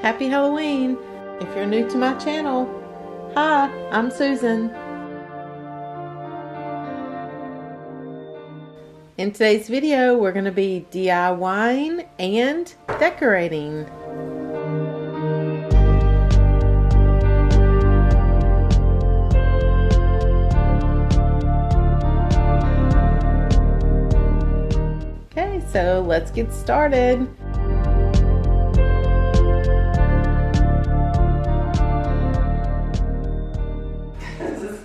Happy Halloween! If you're new to my channel, hi, I'm Susan. In today's video, we're going to be DIYing and decorating. Okay, so let's get started. This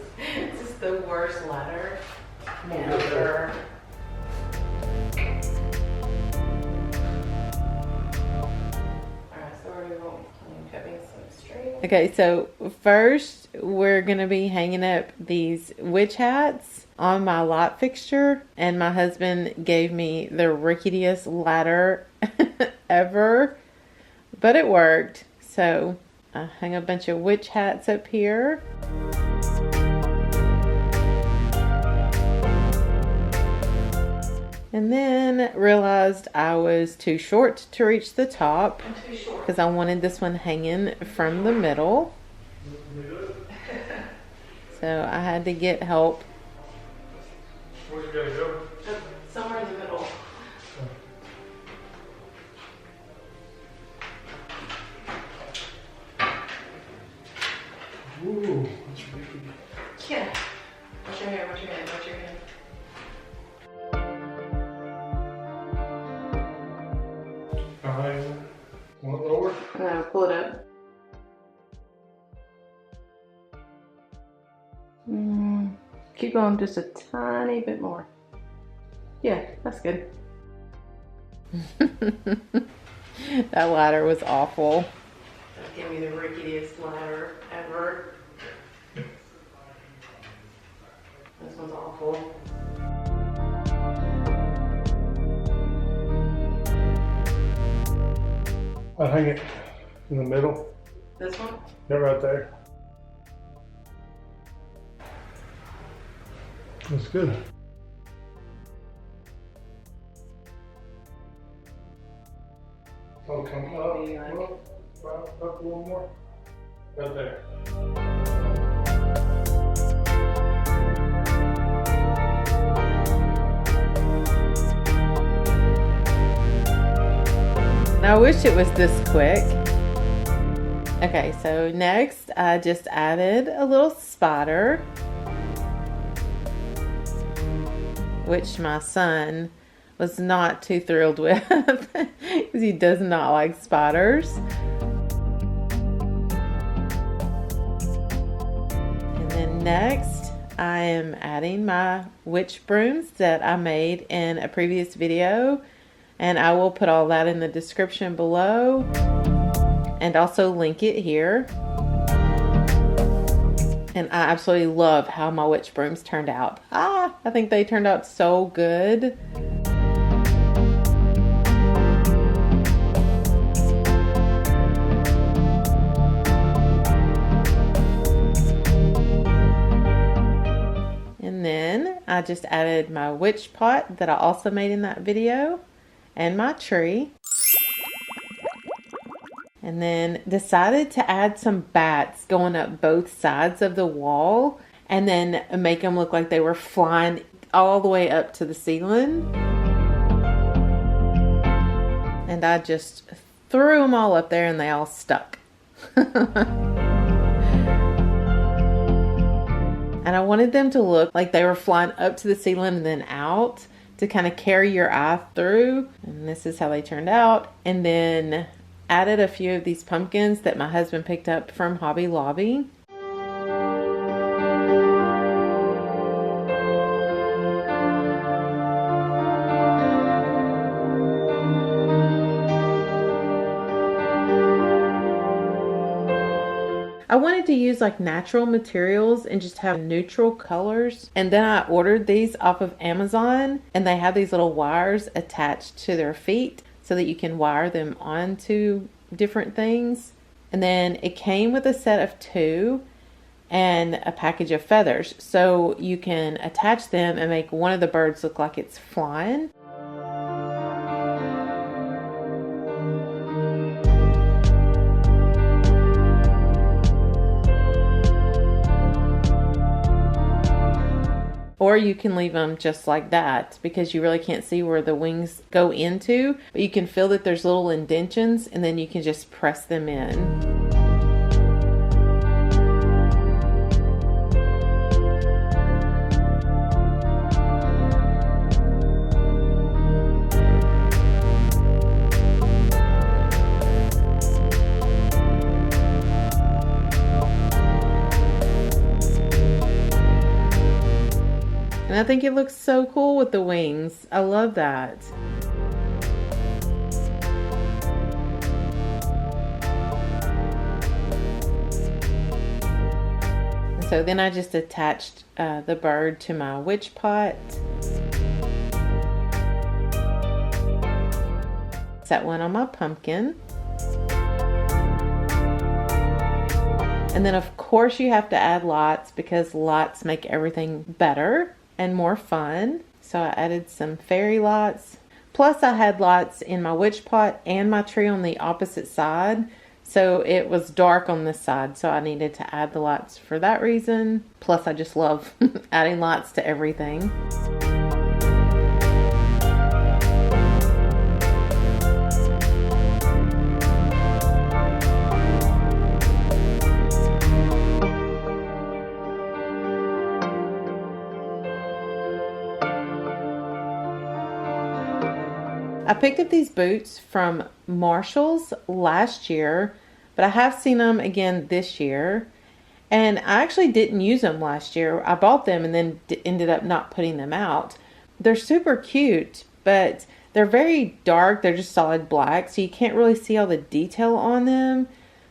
is the worst ladder ever. Okay, so first we're going to be hanging up these witch hats on my light fixture, and my husband gave me the ricketiest ladder ever, but it worked. So I hung a bunch of witch hats up here. And then realized I was too short to reach the top because I wanted this one hanging from the middle. So I had to get help. Where's you gotta go? Somewhere in the middle. Ooh, that's really Yeah. Watch your hand, watch your hand, watch your hand. Want it lower? No, pull it up. Keep going just a tiny bit more. Yeah, that's good. That ladder was awful. That gave me the ricketiest ladder ever. This one's awful. I'll hang it in the middle. This one? Yeah, right there. That's good. I'll come up, Maybe like- up a little more. Right there. I wish it was this quick. Okay, so next I just added a little spider, which my son was not too thrilled with because he does not like spiders. And then next I am adding my witch brooms that I made in a previous video, and I will put all that in the description below and also link it here. And I absolutely love how my witch brooms turned out. I think they turned out so good. And then I just added my witch pot that I also made in that video, and my tree. And then decided to add some bats going up both sides of the wall and then make them look like they were flying all the way up to the ceiling. And I just threw them all up there and they all stuck. And I wanted them to look like they were flying up to the ceiling and then out to kind of carry your eye through. And this is how they turned out. And then added a few of these pumpkins that my husband picked up from Hobby Lobby. I wanted to use like natural materials and just have neutral colors. And then I ordered these off of Amazon, and they have these little wires attached to their feet so that you can wire them onto different things. And then it came with a set of 2 and a package of feathers, so you can attach them and make one of the birds look like it's flying. Or you can leave them just like that because you really can't see where the wings go into, but you can feel that there's little indentions and then you can just press them in. And I think it looks so cool with the wings. I love that. And so then I just attached the bird to my witch pot. Set one on my pumpkin. And then of course you have to add lights because lights make everything better and more fun. So I added some fairy lights. Plus I had lights in my witch pot and my tree on the opposite side. So it was dark on this side. So I needed to add the lights for that reason. Plus I just love adding lights to everything. I picked up these boots from Marshall's last year, but I have seen them again this year. And I actually didn't use them last year. I bought them and then ended up not putting them out. They're super cute, but they're very dark. They're just solid black, so you can't really see all the detail on them.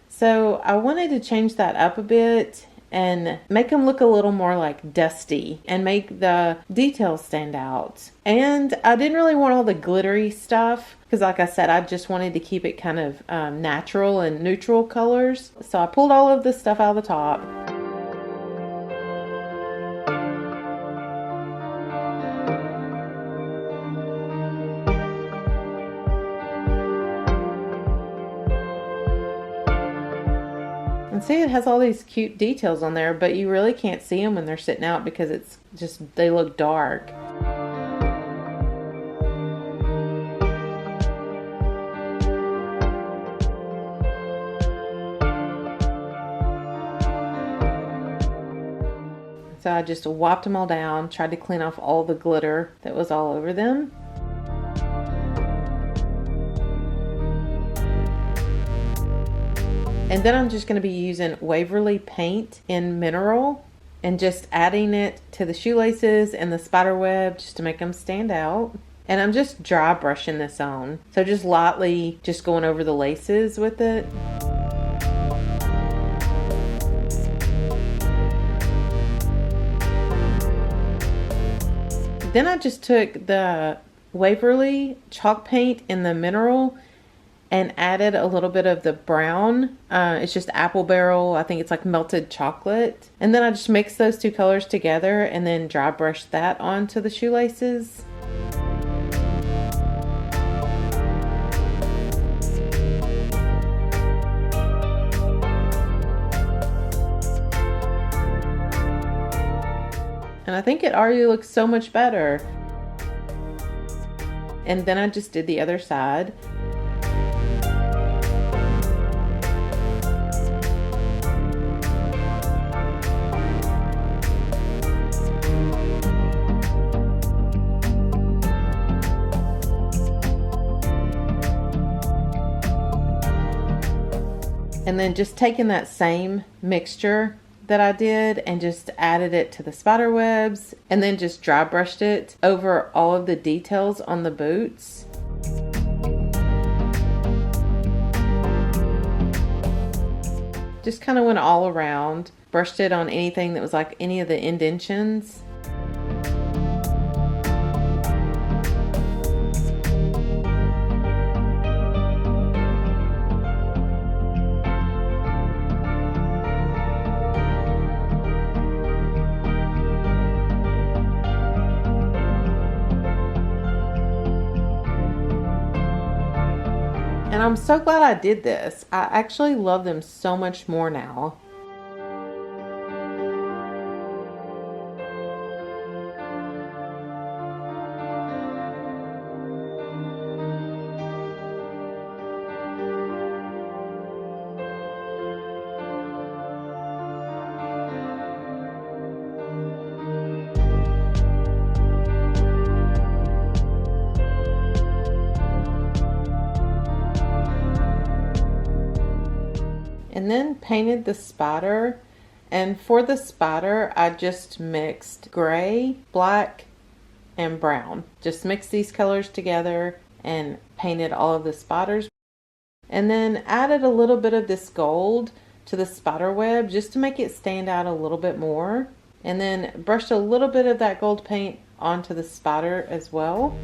So I wanted to change that up a bit and make them look a little more like dusty and make the details stand out. And I didn't really want all the glittery stuff because like I said, I just wanted to keep it kind of natural and neutral colors. So I pulled all of this stuff out of the top. And see, it has all these cute details on there, but you really can't see them when they're sitting out because it's just, they look dark. So I just wiped them all down, tried to clean off all the glitter that was all over them. And then I'm just going to be using Waverly paint in mineral and just adding it to the shoelaces and the spider web just to make them stand out. And I'm just dry brushing this on. So just lightly just going over the laces with it. Then I just took the Waverly chalk paint in the mineral and added a little bit of the brown. It's just apple barrel. I think it's like melted chocolate. And then I just mixed those two colors together and then dry brushed that onto the shoelaces. And I think it already looks so much better. And then I just did the other side. And then just taking that same mixture that I did and just added it to the spider webs and then just dry brushed it over all of the details on the boots. Just kind of went all around, brushed it on anything that was like any of the indentions. And I'm so glad I did this. I actually love them so much more now. And then painted the spider. And for the spider, I just mixed gray, black, and brown. Just mixed these colors together and painted all of the spiders. And then added a little bit of this gold to the spider web just to make it stand out a little bit more. And then brushed a little bit of that gold paint onto the spider as well.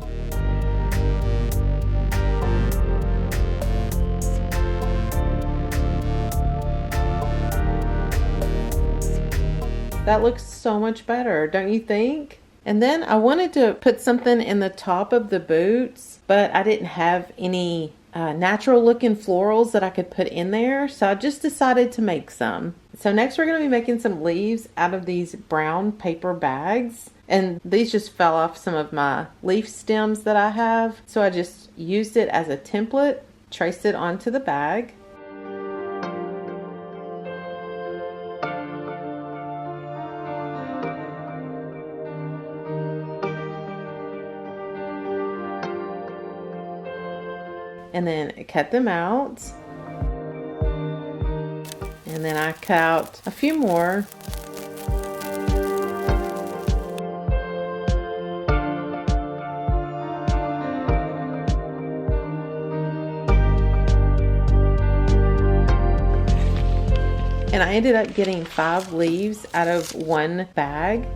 That looks so much better, don't you think? And then I wanted to put something in the top of the boots, but I didn't have any natural looking florals that I could put in there, so I just decided to make some. So next we're going to be making some leaves out of these brown paper bags. And these just fell off some of my leaf stems that I have. So I just used it as a template, traced it onto the bag. And then cut them out. And then I cut out a few more. And I ended up getting 5 leaves out of one bag.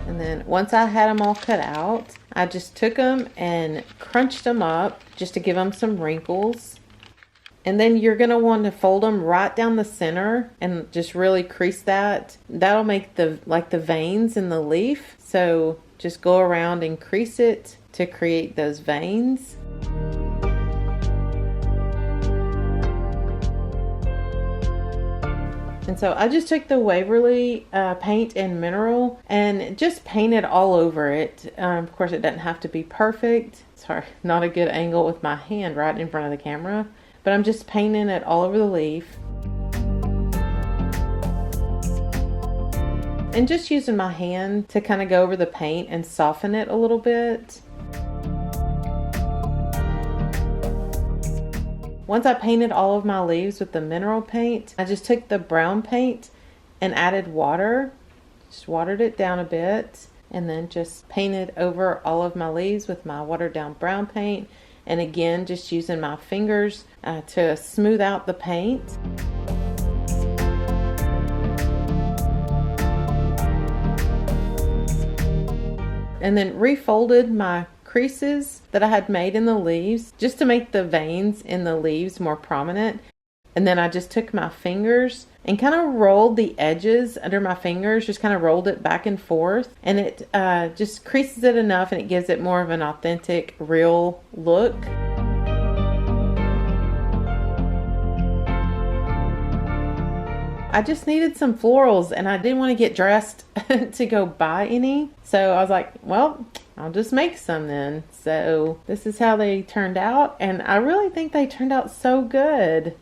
And then once I had them all cut out, I just took them and crunched them up just to give them some wrinkles. And then you're going to want to fold them right down the center and just really crease that. That'll make the veins in the leaf. So just go around and crease it to create those veins. And so I just took the Waverly paint and mineral and just painted all over it. Of course, it doesn't have to be perfect. Sorry, not a good angle with my hand right in front of the camera. But I'm just painting it all over the leaf. And just using my hand to kind of go over the paint and soften it a little bit. Once I painted all of my leaves with the mineral paint, I just took the brown paint and added water. Just watered it down a bit and then just painted over all of my leaves with my watered down brown paint. And again, just using my fingers to smooth out the paint. And then refolded my creases that I had made in the leaves just to make the veins in the leaves more prominent. And then I just took my fingers and kind of rolled the edges under my fingers, just kind of rolled it back and forth. And it just creases it enough and it gives it more of an authentic, real look. I just needed some florals and I didn't want to get dressed to go buy any. So I was like, well, I'll just make some then. So this is how they turned out. And I really think they turned out so good.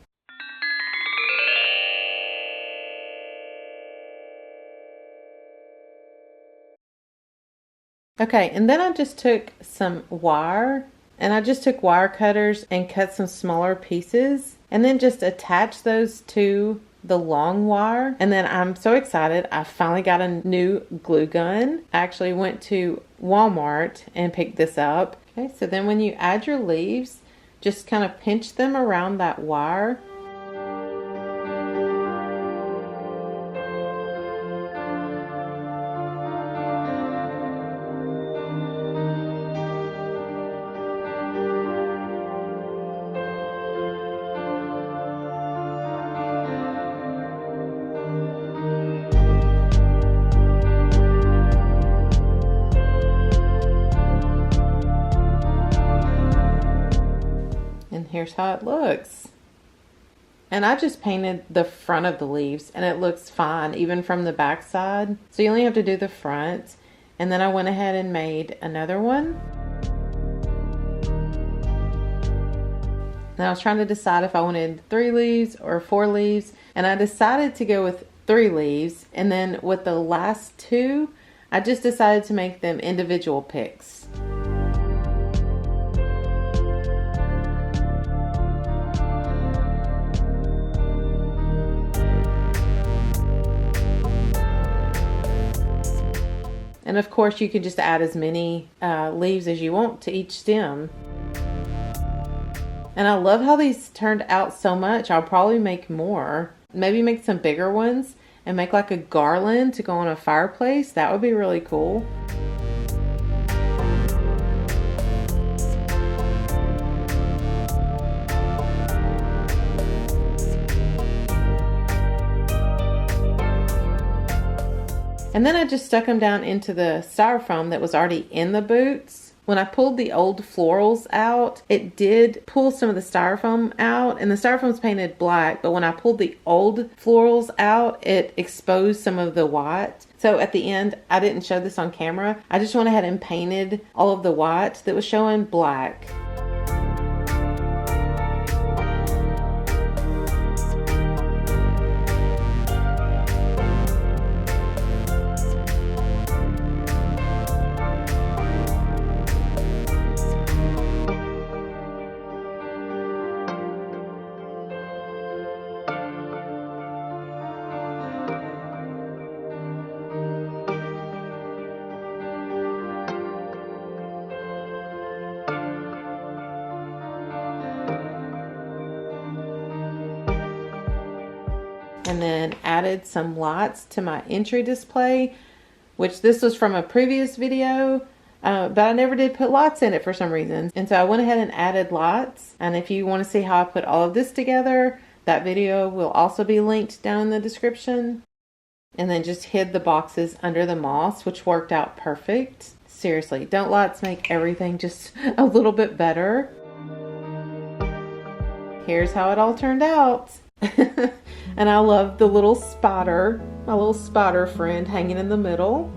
Okay, and then I just took some wire and I just took wire cutters and cut some smaller pieces and then just attached those to the long wire. And then I'm so excited, I finally got a new glue gun. I actually went to Walmart and picked this up. Okay, so then when you add your leaves, just kind of pinch them around that wire. Here's how it looks. And I just painted the front of the leaves and it looks fine even from the back side. So you only have to do the front. And then I went ahead and made another one. Now I was trying to decide if I wanted 3 leaves or 4 leaves. And I decided to go with 3 leaves. And then with the last 2, I just decided to make them individual picks. And of course you can just add as many leaves as you want to each stem. And I love how these turned out so much. I'll probably make more. Maybe make some bigger ones and make like a garland to go on a fireplace. That would be really cool. And then I just stuck them down into the styrofoam that was already in the boots. When I pulled the old florals out, it did pull some of the styrofoam out, and the styrofoam's painted black, but when I pulled the old florals out, it exposed some of the white. So at the end, I didn't show this on camera. I just went ahead and painted all of the white that was showing black. And then added some lights to my entry display, which this was from a previous video, but I never did put lights in it for some reason. And so I went ahead and added lights. And if you want to see how I put all of this together, that video will also be linked down in the description. And then just hid the boxes under the moss, which worked out perfect. Seriously, don't lights make everything just a little bit better? Here's how it all turned out. And I love the little spider, my little spider friend hanging in the middle.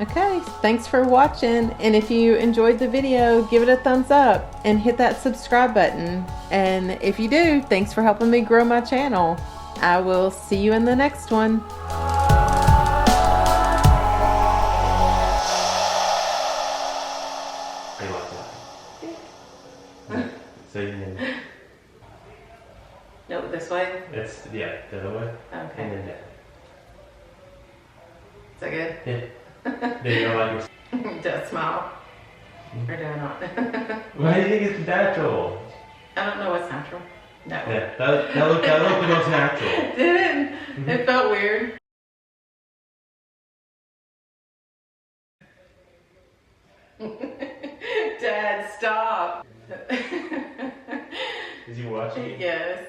Okay, thanks for watching, and if you enjoyed the video, give it a thumbs up and hit that subscribe button. And if you do, thanks for helping me grow my channel. I will see you in the next one. So you can, No, this way? it's, yeah, the other way. Okay. And then down. Is that good? Yeah. Then you're like, Do I smile? Or do I not? why do you think it's natural? I don't know what's natural. No. Yeah, that looked the most natural. It didn't. It felt weird. Dad, stop. Did you watch it? Yes.